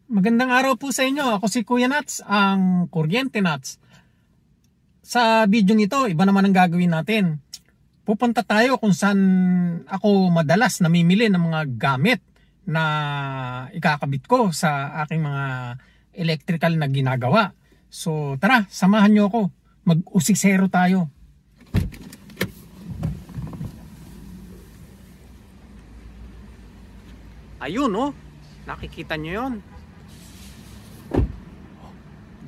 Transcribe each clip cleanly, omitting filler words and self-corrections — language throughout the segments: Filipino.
Magandang araw po sa inyo. Ako si Kuya Nats, ang Kuryente Nats. Sa video ito, iba naman ang gagawin natin. Pupunta tayo kung saan ako madalas namimili ng mga gamit na ikakabit ko sa aking mga electrical na ginagawa. So tara, samahan nyo ako. Mag-usiksero tayo. Ayun oh, nakikita nyo yun?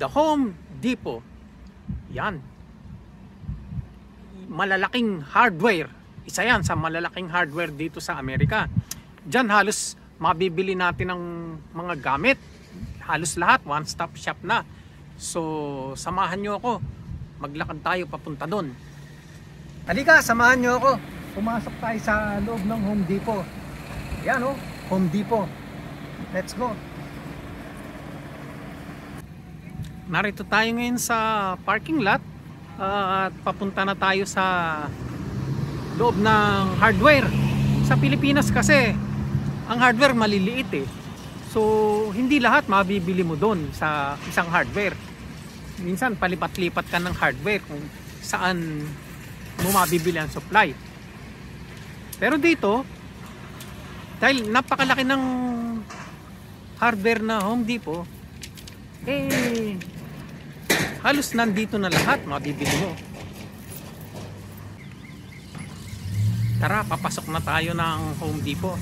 The Home Depot. Yan. Malalaking hardware. Isa yan sa malalaking hardware dito sa Amerika. Diyan halos mabibili natin ng mga gamit. Halos lahat, one-stop shop na. So, samahan nyo ako. Maglakad tayo papunta doon. Halika, samahan nyo ako. Pumasok tayo sa loob ng Home Depot. Yan oh, Home Depot. Let's go. Narito tayo ngayon sa parking lot at papunta na tayo sa loob ng hardware. Sa Pilipinas kasi ang hardware maliliit eh. So hindi lahat mabibili mo doon sa isang hardware. Minsan palipat-lipat ka ng hardware kung saan mo mabibili ang supply. Pero dito, dahil napakalaki ng hardware na Home Depot, halos nandito na lahat mabibili mo. Tara, papasok na tayo ng Home Depot.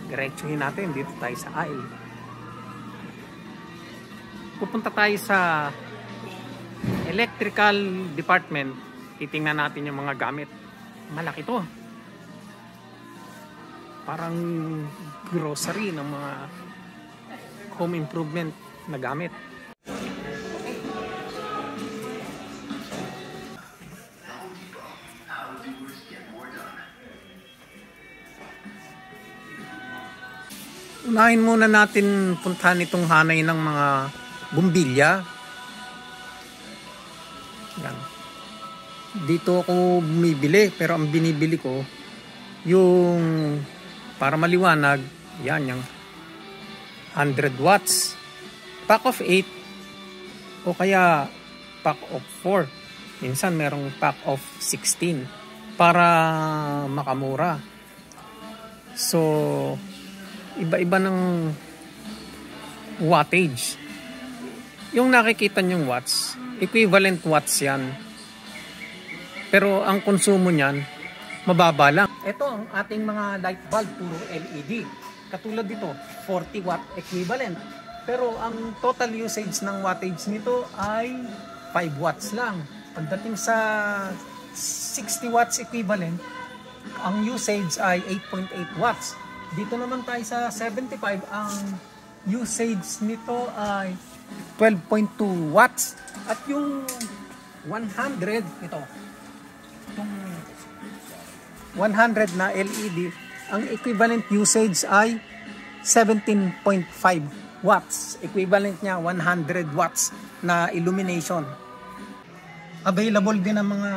Diretsuhin natin dito tayo sa aisle. Pupunta tayo sa electrical department. Titingnan natin yung mga gamit. Malaki to. Parang grocery ng mga home improvement na gamit. Unahin muna natin puntahan itong hanay ng mga bumbilya. Yan. Dito ako bumibili, pero ang binibili ko yung para maliwanag, yan yung 100 watts pack of 8 o kaya pack of 4. Minsan merong pack of 16 para makamura. So iba-iba ng wattage. Yung nakikita nyong watts, equivalent watts yan. Pero ang konsumo niyan, mababa lang. Ito ang ating mga light bulb, puro LED. Katulad dito, 40 watt equivalent. Pero ang total usage ng wattage nito ay 5 watts lang. Pagdating sa 60 watts equivalent, ang usage ay 8.8 watts. Dito naman tayo sa 75, ang usage nito ay 12.2 watts. At yung 100, itong 100 na LED, ang equivalent usage ay 17.5 watts. Equivalent niya 100 watts na illumination. Available din ang mga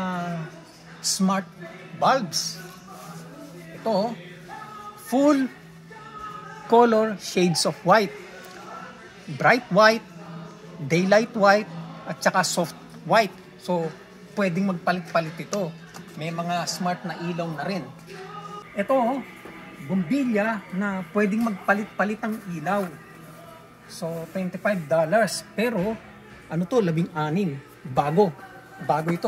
smart bulbs. Ito, full color shades of white. Bright white, daylight white, at saka soft white. So, pwedeng magpalit-palit ito. May mga smart na ilaw na rin. Ito, bumbilya na pwedeng magpalit-palit ang ilaw. So, $25. Pero, ano to, 16. Bago. Bago ito.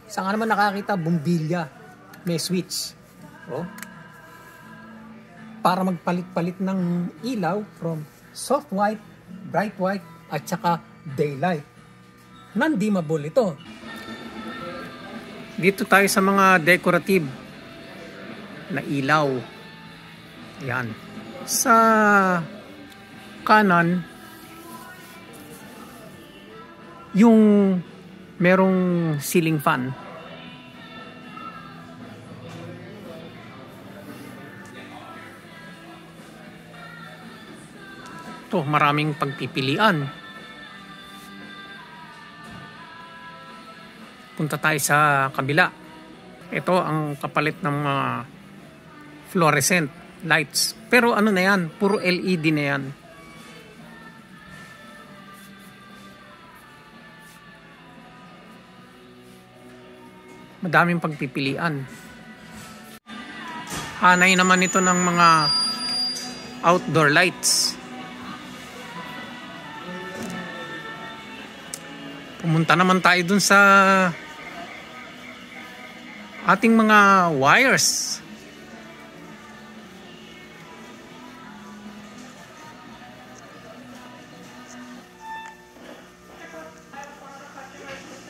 Saan ka naman nakakita, bumbilya. May switch. Oh. Para magpalit-palit ng ilaw from soft white, bright white, at saka daylight. Non-dimmable ito. Dito tayo sa mga decorative na ilaw. Yan. Sa kanan, yung merong ceiling fan. Ito, maraming pagpipilian. Punta tayo sa kabila. Ito ang kapalit ng mga fluorescent lights. Pero ano na yan, puro LED na yan. Madaming pagpipilian. Hanay naman ito ng mga outdoor lights. Pumunta naman tayo dun sa ating mga wires.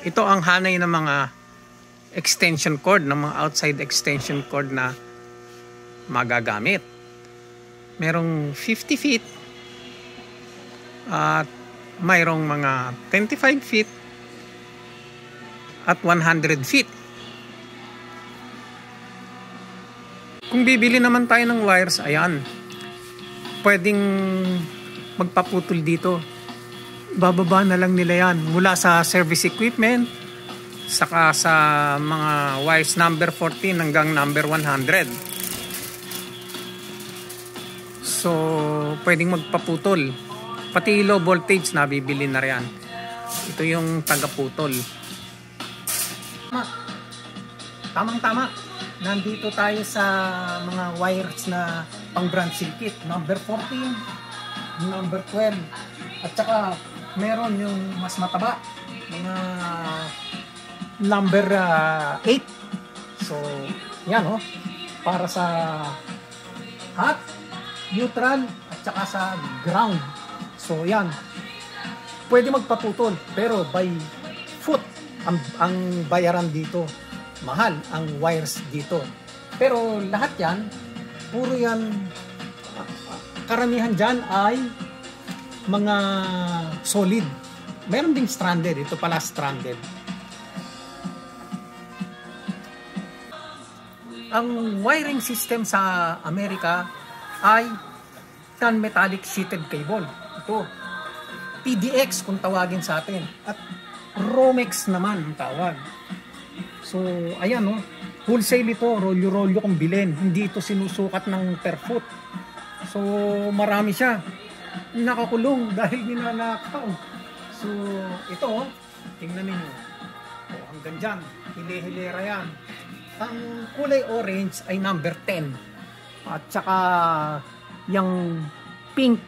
Ito ang hanay ng mga extension cord, ng mga outside extension cord na magagamit. Merong 50 feet at mayroong mga 25 feet at 100 feet. Kung bibili naman tayo ng wires, ayan, pwedeng magpaputol dito. Bababa na lang nila yan mula sa service equipment, saka sa mga wires number 14 hanggang number 100. So, pwedeng magpaputol. Pati low voltage na bibili na riyan. Ito yung tagaputol. Tamang-tama. Nandito tayo sa mga wires na pang branch circuit. Number 14, number 12. At saka meron yung mas mataba. Mga number 8. So, yan oh. Para sa hot, neutral, at saka sa ground. So, yan. Pwede magpaputol. Pero by foot ang bayaran dito. Mahal ang wires dito. Pero lahat yan, puro yan, karamihan dyan ay mga solid. Meron ding stranded. Ito pala stranded. Ang wiring system sa Amerika ay non-metallic sheeted cable. Ito, PDX kung tawagin sa atin. At Romex naman ang tawag. So, ayan oh, wholesale ito, rolyo-rolyo kung bilhin. Hindi ito sinusukat ng per foot. So, marami siya. Nakakulong dahil ninanakaw. So, ito oh, tingnan ninyo. Oh, hanggang dyan, hile-hilera yan. Ang kulay orange ay number 10. At saka, yung pink,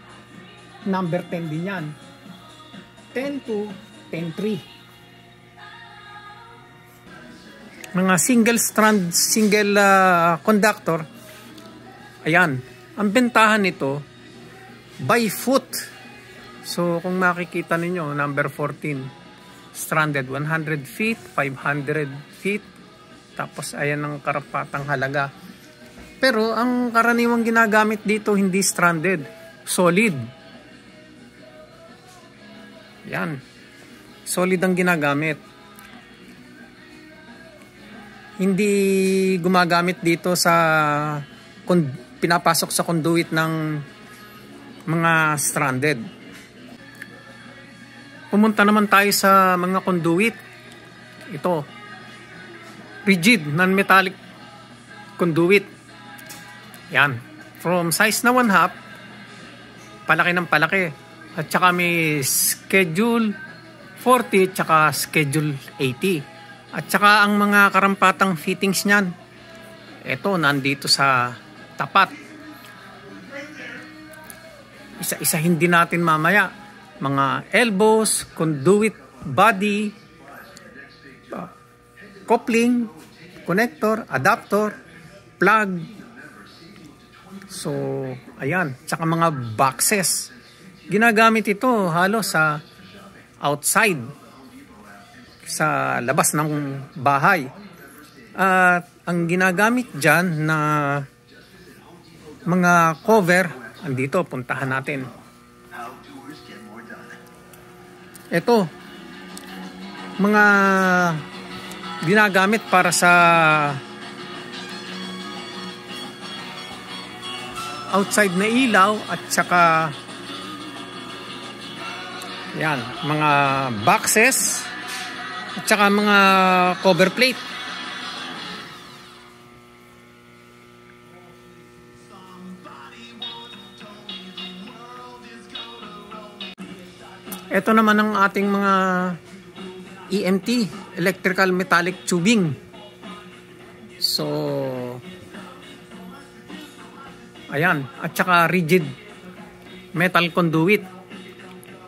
number 10 din yan. 10 to 10-3. Mga single strand, single conductor. Ayan. Ang bentahan nito, by foot. So, kung makikita ninyo, number 14, stranded 100 feet, 500 feet. Tapos, ayan ang karapatang halaga. Pero, ang karaniwang ginagamit dito, hindi stranded. Solid. Yan. Solid ang ginagamit. Hindi gumagamit dito sa pinapasok sa conduit ng mga stranded. Pumunta naman tayo sa mga conduit. Ito. Rigid, non-metallic conduit. Yan. From size na 1/2, palaki ng palaki. At saka may schedule 40 at saka schedule 80. At saka ang mga karampatang fittings niyan, ito nandito sa tapat. Isa-isahin din natin mamaya. Mga elbows, conduit, body, coupling, connector, adapter, plug. So, ayan. Tsaka mga boxes. Ginagamit ito halos sa outside. Sa labas ng bahay. At ang ginagamit dyan na mga cover, andito, puntahan natin. Ito, mga ginagamit para sa outside na ilaw at saka yan, mga boxes At saka mga cover plate. Ito naman ang ating mga EMT, electrical metallic tubing. So, ayan. At saka rigid metal conduit.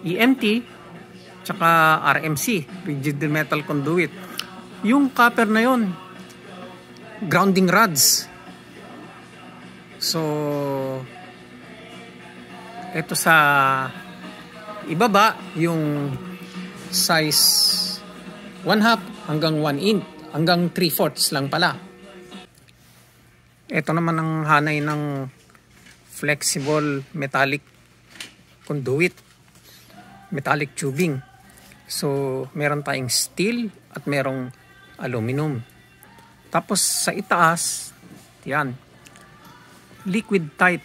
EMT, tsaka RMC, rigid metal conduit. Yung copper na yon, grounding rods. So, ito sa ibaba, yung size 1/2 hanggang 1 inch, hanggang 3/4 lang pala. Ito naman ang hanay ng flexible metallic conduit, metallic tubing. So, meron tayong steel at merong aluminum. Tapos sa itaas, yan, liquid tight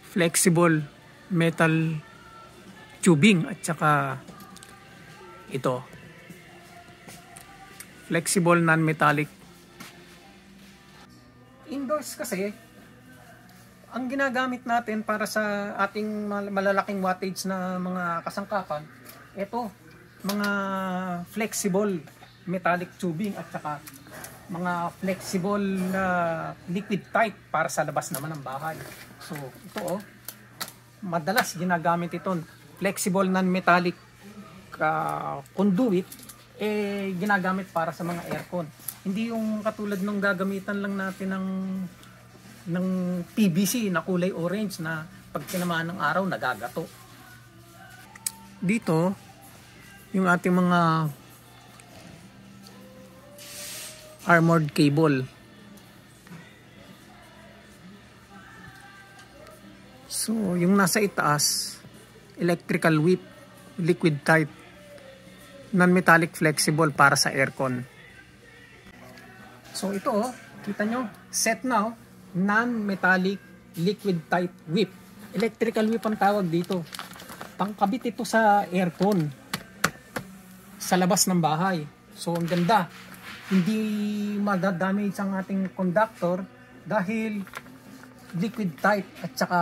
flexible metal tubing at saka ito, flexible non-metallic. Indoors kasi, ang ginagamit natin para sa ating malalaking wattage na mga kasangkapan, ito, mga flexible metallic tubing at saka mga flexible na liquid tight para sa labas naman ng bahay. So, ito madalas ginagamit ito, flexible non-metallic conduit, ginagamit para sa mga aircon. Hindi yung katulad nung gagamitan lang natin ng PVC na kulay orange na pag tinamaan ng araw nagagato. Dito yung ating mga armored cable. So yung nasa itaas, electrical whip, liquid type, non-metallic flexible para sa aircon. So ito kita nyo, set na non-metallic liquid type whip. Electrical whip ang tawag dito. Pangkabit ito sa aircon sa labas ng bahay. So ang ganda. Hindi madadamage ang ating conductor dahil liquid type at saka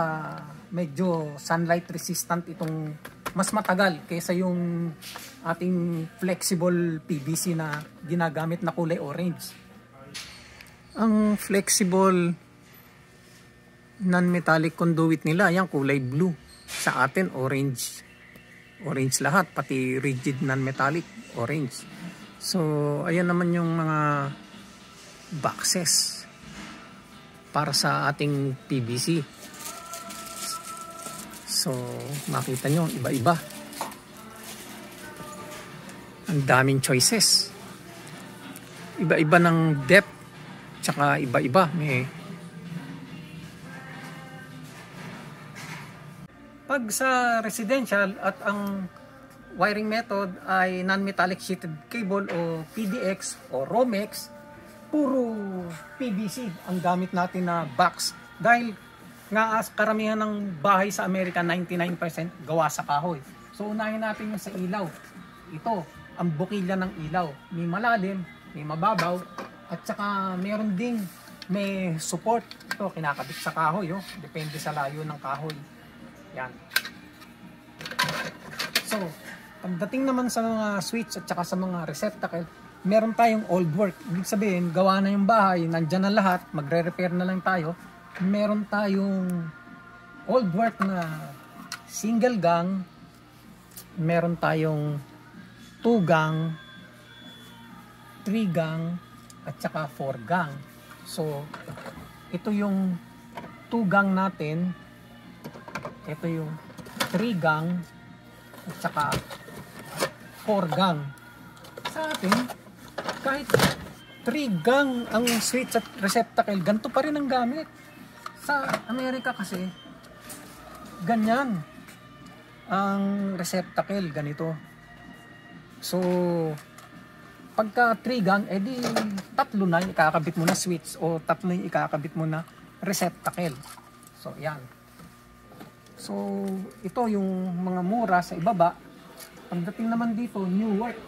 medyo sunlight resistant itong, mas matagal kaysa yung ating flexible PVC na ginagamit na kulay orange. Ang flexible non-metallic conduit nila, yan kulay blue. Sa atin orange. Orange lahat, pati rigid non-metallic orange. So ayan naman yung mga boxes para sa ating PVC. So makita nyo, iba-iba. Ang daming choices. Iba-iba ng depth, tsaka iba-iba. Pag sa residential at ang wiring method ay non-metallic sheeted cable o PDX o Romex, puro PVC ang gamit natin na box. Dahil nga karamihan ng bahay sa Amerika, 99% gawa sa kahoy. So unahin natin yung sa ilaw. Ito, ang bukilya ng ilaw. May malalim, may mababaw, at saka meron ding may support. Ito, kinakabit sa kahoy. Depende sa layo ng kahoy. Yan. So, pagdating naman sa mga switch at saka sa mga receptacle, meron tayong old work. Ibig sabihin, gawa na yung bahay, nandyan na lahat, magre-repair na lang tayo. Meron tayong old work na single gang, meron tayong 2 gang, 3 gang, at saka 4 gang. So, ito yung 2 gang natin, ito yung 3 gang, at saka 4 gang. Sa atin, kahit 3 gang ang switch at receptacle, ganito pa rin ang gamit. Sa Amerika kasi, ganyan ang receptacle, ganito. So, pagka 3 gang, edi 3 na yung ikakabit mo na switch o 3 yung ikakabit mo na receptacle. So, yan. So, ito yung mga mura sa ibaba. Pagdating naman dito, new work.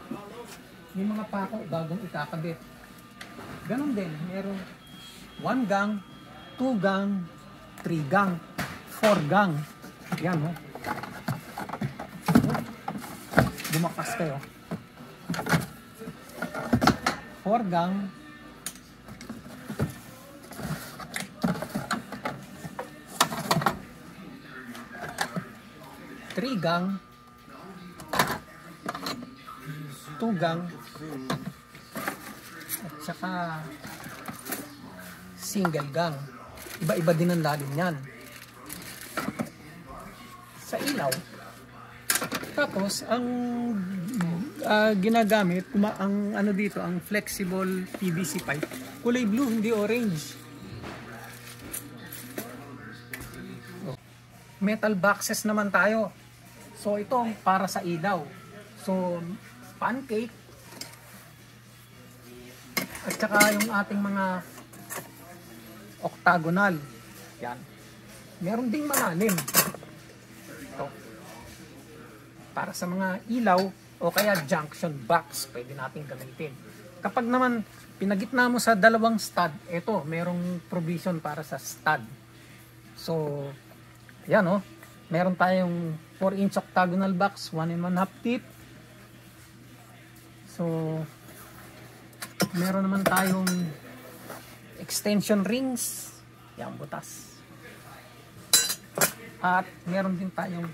yung mga pako bagong ikakabit. Ganon din, meron 1 gang, 2 gang, 3 gang, 4 gang. Yan, oh. Bumakas kayo. 4 gang, 3 gang, 2 gang, at saka single gang. Iba-iba din ang lalim niyan. Sa ilaw. Tapos, ang ginagamit, ang ano dito, ang flexible PVC pipe, kulay blue, hindi orange. Metal boxes naman tayo. So, ito para sa ilaw. So, pancake, at saka yung ating mga octagonal. Yan. Meron ding malalim. Ito. Para sa mga ilaw o kaya junction box, pwede natin gamitin. Kapag naman pinagitna mo sa dalawang stud, ito, merong provision para sa stud. So, yan o. Meron tayong 4-inch octagonal box, 1 1/2 tip. So, meron naman tayong extension rings. Yan, butas. At meron din tayong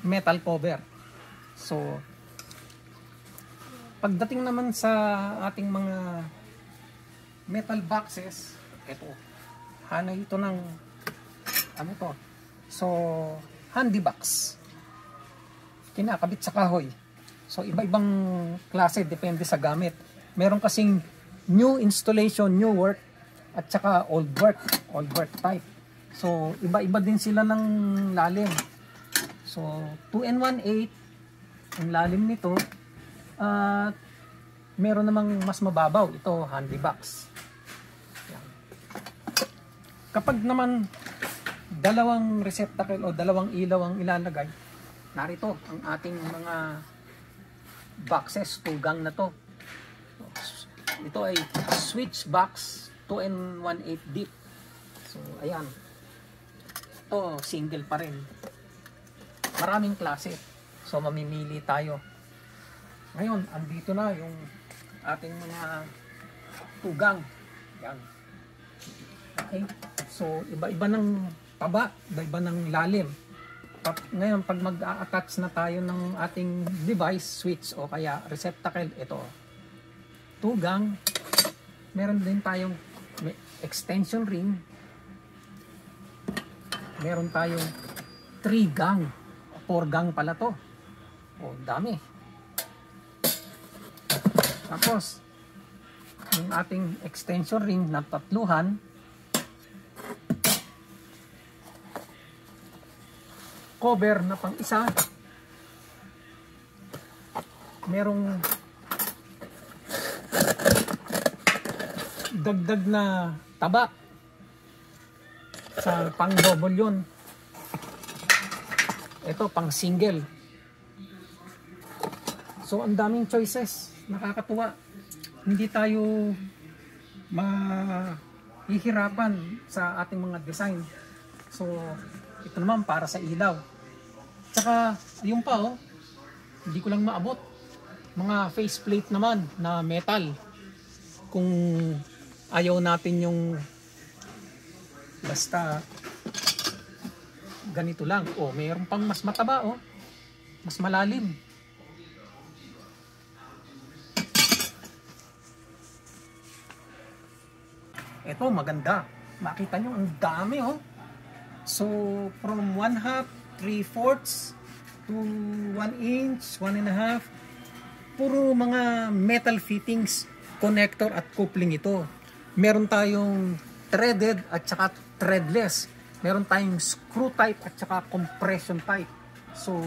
metal cover. So, pagdating naman sa ating mga metal boxes, ito. Hanay ito ng, ano to? So, handy box. Kinakabit sa kahoy. So, iba-ibang klase, depende sa gamit. Meron kasing new installation, new work, at saka old work type. So, iba-iba din sila ng lalim. So, 2 1/8 ang lalim nito. At meron namang mas mababaw. Ito, handy box. Yan. Kapag naman dalawang receptacle o dalawang ilaw ang ilalagay, narito ang ating mga boxes, 2 gang na to. Ito ay switch box 2 1/8 deep. So, ayan. Ito, single pa rin. Maraming klase. So, mamimili tayo. Ngayon, andito na yung ating mga 2 gang. Yan. Okay. So, iba-iba ng taba, iba-iba ng lalim. Ngayon, pag mag-a-attach na tayo ng ating device, switch o kaya receptacle, ito. 2 gang. Meron din tayong extension ring. Meron tayong 3 gang. 4 gang pala to. O, dami. Tapos, yung ating extension ring na tatluhan, cover na pang isa, merong dagdag na taba sa pang double yun. Ito pang single. So ang daming choices, nakakatuwa. Hindi tayo mahihirapan sa ating mga design. So ito naman para sa ilaw. Tsaka yung pa oh, hindi ko lang maabot. Mga faceplate naman na metal. Kung ayaw natin yung basta ganito lang. Oh, mayroon pang mas mataba oh. Mas malalim. Ito maganda. Makita nyo ang dami oh. So, from 1/2, 3/4 to 1 inch, 1 1/2, puro mga metal fittings, connector at coupling ito. Meron tayong threaded at saka threadless. Meron tayong screw type at saka compression type. So,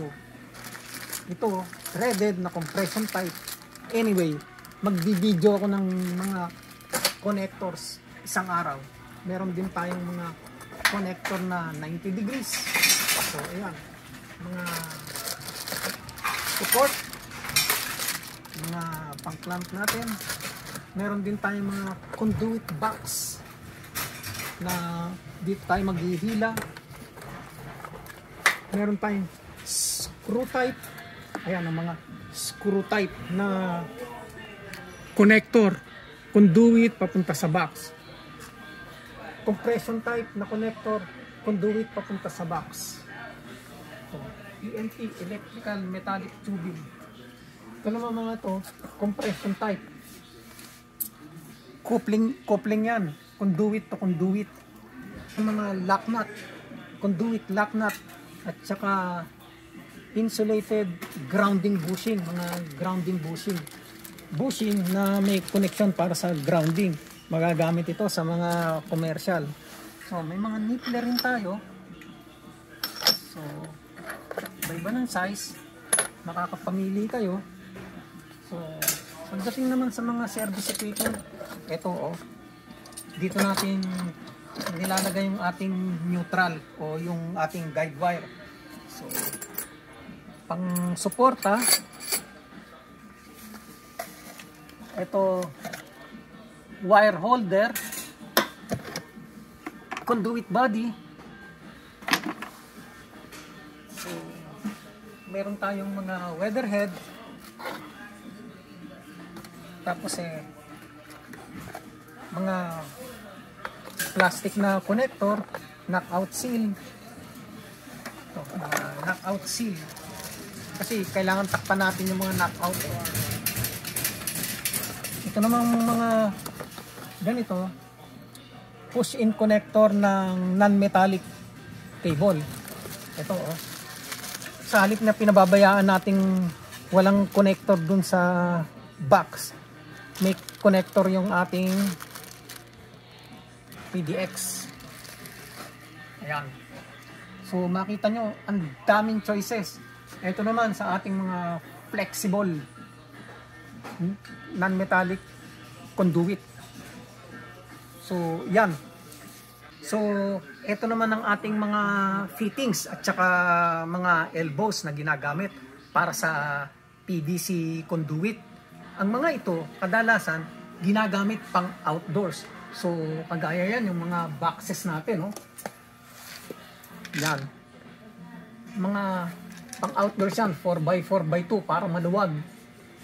ito, threaded na compression type. Anyway, magbi-video ako ng mga connectors isang araw. Meron din tayong mga connector na 90 degrees. So, ayan. Mga support, mga pang clamp natin. Meron din tayong mga conduit box na dito tayo maghihila. Meron tayong screw type. Ayan ang mga screw type na connector, conduit papunta sa box. Compression type na connector, conduit papunta sa box. So, EMT, electrical metallic tubing. Ito naman mga to, compression type. Coupling yan, conduit to conduit. Yung mga lock nut, conduit lock nut, at saka insulated grounding bushing, mga grounding bushing. Bushing na may connection para sa grounding. Magagamit ito sa mga commercial. So, may mga nippler rin tayo. So, iba-iba ng size. Makakapamili kayo. So, pagdating naman sa mga service equipment, ito dito natin nilalagay yung ating neutral o yung ating guide wire. So, pang suporta, ito wire holder, conduit body. So, meron tayong mga weatherhead. Tapos mga plastic na connector, knockout seal. Ito, knockout seal. Kasi kailangan takpan natin yung mga knockout. Ito namang mga ganito, push-in connector ng non-metallic cable. Ito sa halip na pinababayaan nating walang connector dun sa box, may connector yung ating PDX. Ayan. So makita nyo, ang daming choices. Ito naman sa ating mga flexible non-metallic conduit. So yan. So ito naman ang ating mga fittings at saka mga elbows na ginagamit para sa PVC conduit. Ang mga ito kadalasan ginagamit pang outdoors. So kagaya yan yung mga boxes natin, yan. Mga pang outdoors yan, 4x4x2 para maluwag.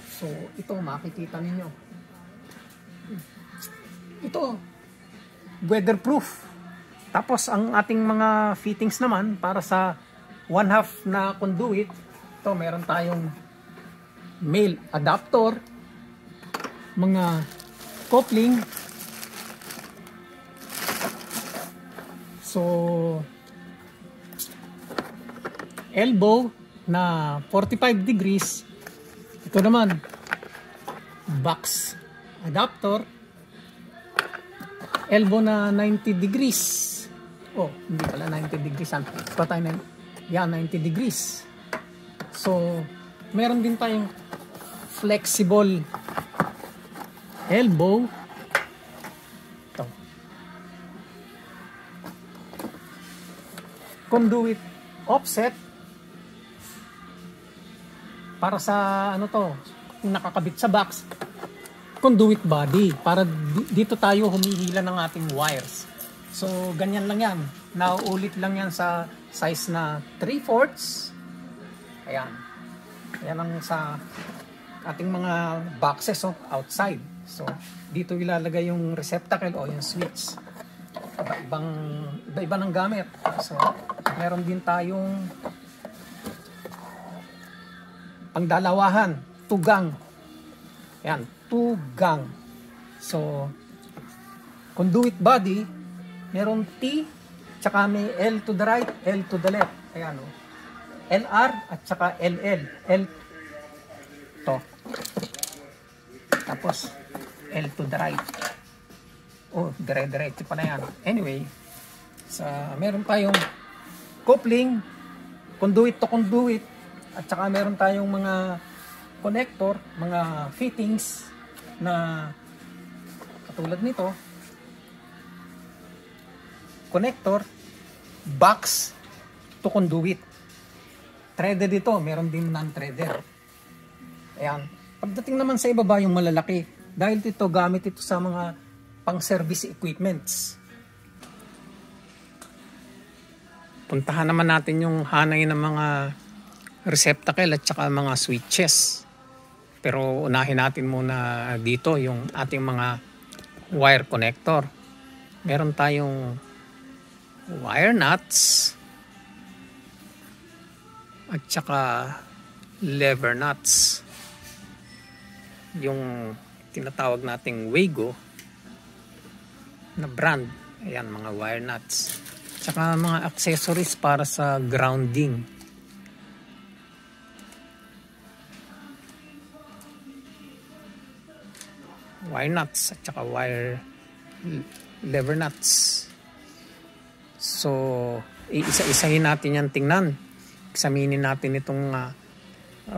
So ito makikita ninyo. Ito weatherproof. Tapos ang ating mga fittings naman para sa 1/2 na conduit, ito meron tayong male adapter, mga coupling. So elbow na 45 degrees. Ito naman box adapter, elbow na 90 degrees. Hindi pala 90 degrees. Yan, 90 degrees. So, meron din tayong flexible elbow. Ito. Conduit offset. Para sa nakakabit sa box. Conduit body. Para dito tayo humihila ng ating wires. So, ganyan lang yan. Nauulit lang yan sa size na 3/4. Ayan. Ayan ang sa ating mga boxes outside. So, dito ilalagay yung receptacle o yung switch. Iba-iba ng gamit. So, meron din tayong pangdalawahan, tugang. Ayan, tugang. So, conduit body, meron T, tsaka may L to the right, L to the left. Ayan LR at tsaka LL. L to. Tapos L to the right. Dire-diretso pa na yan. Anyway, meron tayong coupling, conduit to conduit, at saka meron tayong mga connector, mga fittings na katulad nito. Connector, box to conduit. Threaded ito, meron din non-threaded. Ayan. Pagdating naman sa ibaba yung malalaki, dahil ito gamit ito sa mga pang-service equipments. Puntahan naman natin yung hanay ng mga receptacle at saka mga switches. Pero unahin natin muna dito yung ating mga wire connector. Meron tayong wire nuts at saka lever nuts. Yung tinatawag nating Wago na brand. Ayan, mga wire nuts. Tsaka mga accessories para sa grounding. Wire nuts at saka lever nuts. So, iisa-isahin natin yan tingnan. Examinin natin itong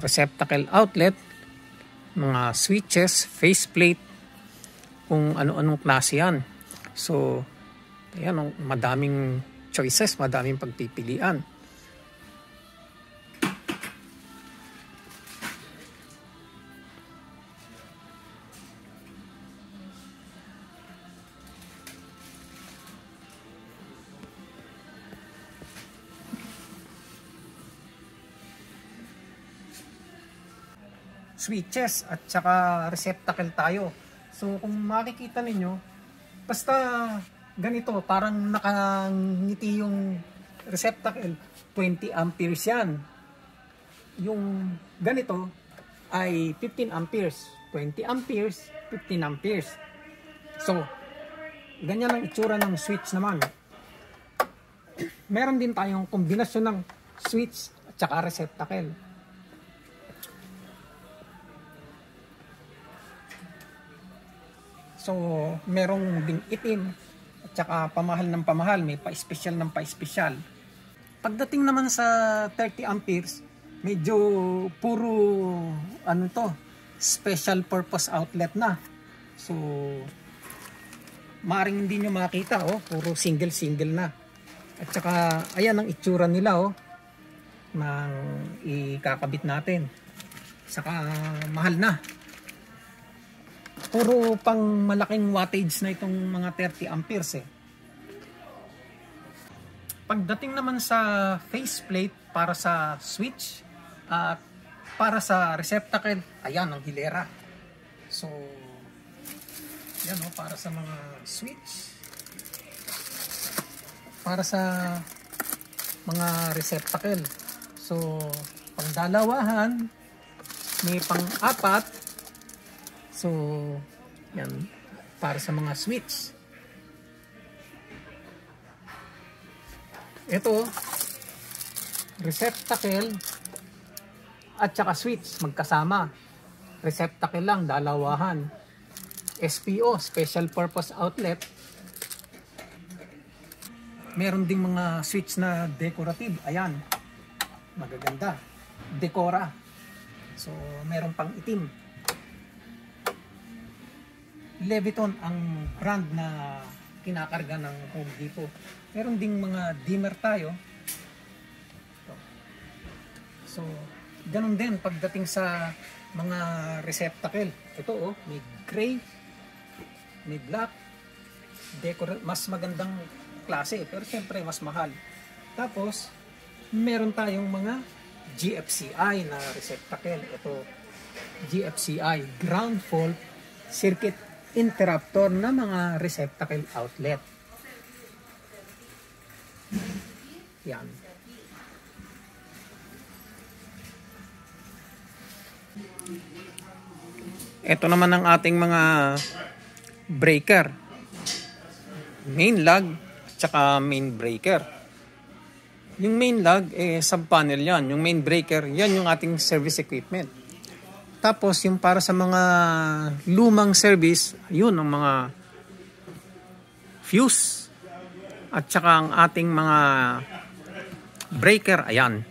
receptacle outlet, mga switches, faceplate, kung ano-anong klase yan. So, ayan, madaming choices, madaming pagpipilian. Switches at saka receptacle tayo. So kung makikita ninyo, basta ganito, parang nakangiti yung receptacle, 20 amperes yan. Yung ganito ay 15 amperes, 20 amperes, 15 amperes. So, ganyan ang itsura ng switch naman. Meron din tayong kombinasyon ng switch at saka receptacle. So, merong ding itim at saka pamahal ng pamahal, may pa-special ng pa-special. Pagdating naman sa 30 amperes, medyo puro special purpose outlet na. So, maaaring hindi nyo makita, puro single na. At saka, ayan ang itsura nila, nang ikakabit natin. Saka, mahal na. Puro pang malaking wattage na itong mga 30 amperes Pagdating naman sa faceplate para sa switch at para sa receptacle, ayan ang hilera. So, yan para sa mga switch. Para sa mga receptacle. So, pang-dalawahan, may pang-apat. So, yan, para sa mga switch. Ito, receptacle at saka switch, magkasama. Receptacle lang, dalawahan. SPO, Special Purpose Outlet. Meron ding mga switch na decorative. Ayan, magaganda. Decora. So, meron pang itim. Leviton ang brand na kinakarga ng Home Depot. Meron ding mga dimmer tayo. So, ganun din pagdating sa mga receptacle. Ito may gray, may black, mas magandang klase, pero siyempre mas mahal. Tapos, meron tayong mga GFCI na receptacle. Ito, GFCI, ground fault circuit interruptor na mga receptacle outlet. Yan. Ito naman ang ating mga breaker. Main lug at saka main breaker. Yung main lug sub-panel yan. Yung main breaker, yan yung ating service equipment. Tapos, yung para sa mga lumang service, yun ang mga fuse. At saka ang ating mga breaker, ayan.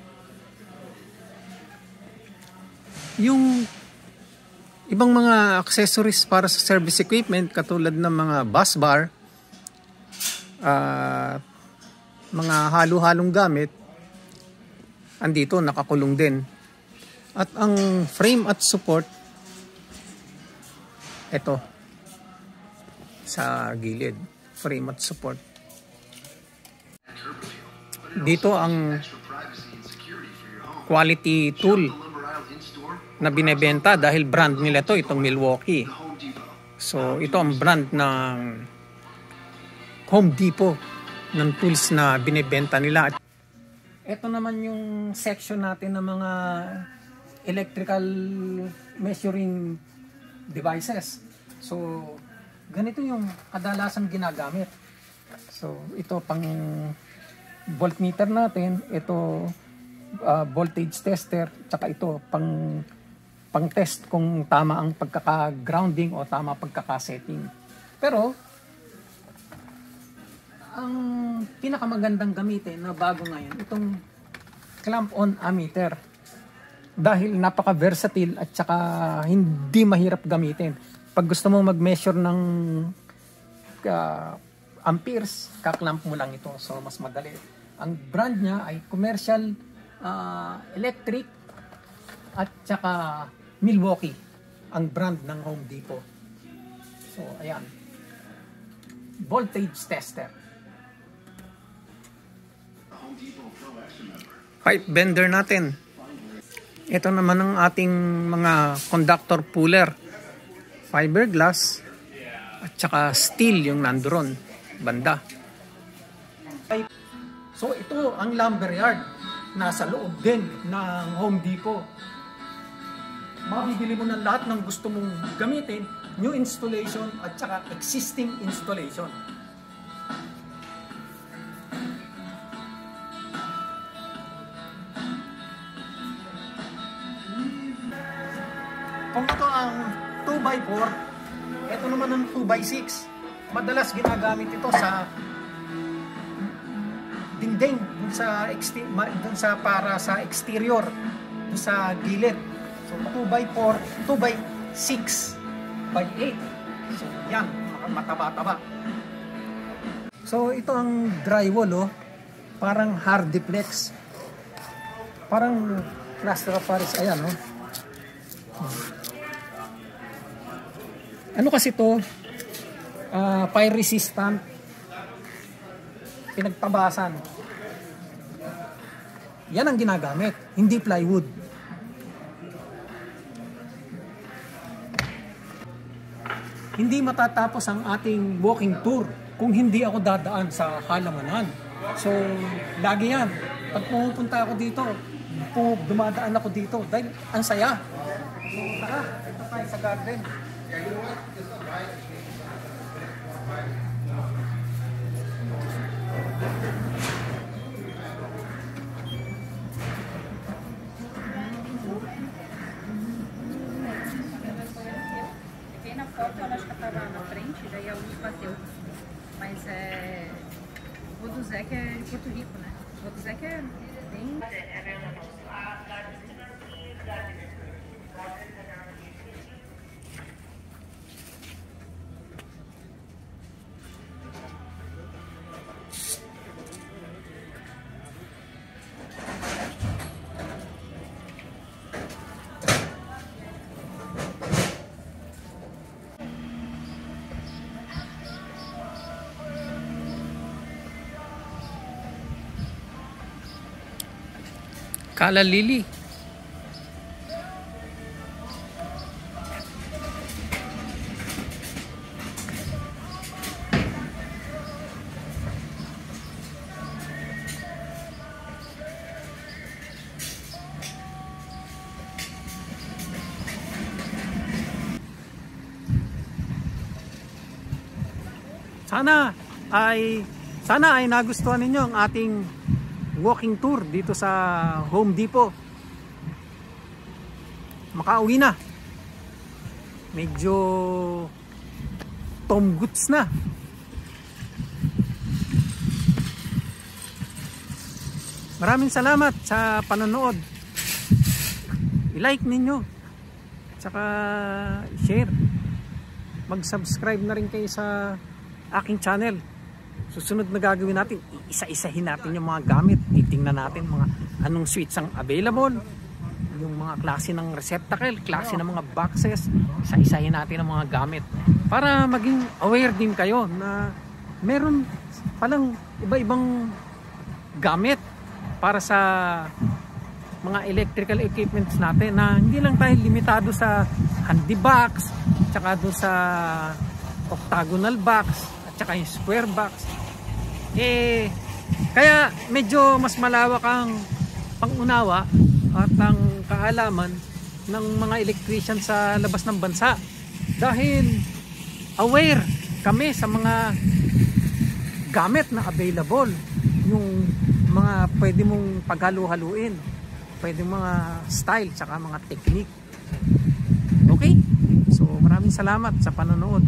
Yung ibang mga accessories para sa service equipment, katulad ng mga bus bar, mga halo-halong gamit, andito, nakakulong din. At ang frame at support Ito sa gilid, remote support. Dito ang quality tool na binebenta dahil brand nila to, itong Milwaukee. So ito ang brand ng Home Depot ng tools na binebenta nila. Ito naman yung section natin ng mga electrical measuring devices. So ganito yung kadalasan ginagamit. So ito pang voltmeter natin, ito voltage tester, tsaka ito pang test kung tama ang pagkaka-grounding o tama pagkaka-setting. Pero ang pinakamagandang gamitin na bago ngayon, itong clamp-on ammeter. Dahil napaka-versatile at saka hindi mahirap gamitin. Pag gusto mo mag-measure ng amperes, kaklamp mo lang ito. So, mas madali. Ang brand niya ay Commercial Electric at saka Milwaukee. Ang brand ng Home Depot. So, ayan. Voltage tester. Pipe bender natin. Ito naman ang ating mga conductor puller. Fiberglass at saka steel yung nandoon banda. So ito ang lumberyard. Nasa loob din ng Home Depot. Mabibili mo ng lahat ng gusto mong gamitin, new installation at saka existing installation. Kung ito ang 2x4, ito naman ang 2x6. Madalas ginagamit ito sa dingding, dun sa para sa exterior, dun sa gilid. So 2x4, 2x6 by 8. So yan, mataba-taba. So ito ang drywall, parang hardiplex. Parang plaster of Paris, ayan, Ano kasi to? Fire resistant. Pinagtabasan. Yan ang ginagamit, hindi plywood. Hindi matatapos ang ating walking tour kung hindi ako dadaan sa halamanan. So, lagi yan. Pag pumunta ako dito, dumadaan ako dito dahil ang saya. So, tara, ito tayo sa garden. Na foto, ela acho que estava na frente, daí a luz bateu. Mas o do Zé que é de Porto Rico, né? O do Zé que é bem... Kala Lili. Sana ay nagustuhan ninyo ang ating walking tour dito sa Home Depot. Makauwi na. Medyo Tom Goods na. Maraming salamat sa panonood. I-like ninyo. Tsaka share. Mag-subscribe na rin kayo sa aking channel. Susunod na gagawin natin, isa-isahin natin yung mga gamit. Titingnan natin mga anong switch ang available, yung mga klase ng receptacle, klase ng mga boxes, isa-isahin natin ang mga gamit para maging aware din kayo na meron palang iba-ibang gamit para sa mga electrical equipments natin, na hindi lang tayo limitado sa handy box, tsaka doon sa octagonal box, at tsaka yung square box. Kaya medyo mas malawak ang pangunawa at ang kaalaman ng mga electrician sa labas ng bansa, dahil aware kami sa mga gamit na available, yung mga pwede mong paghalu-haluin, pwede mga style tsaka mga technique. Okay? So maraming salamat sa panonood.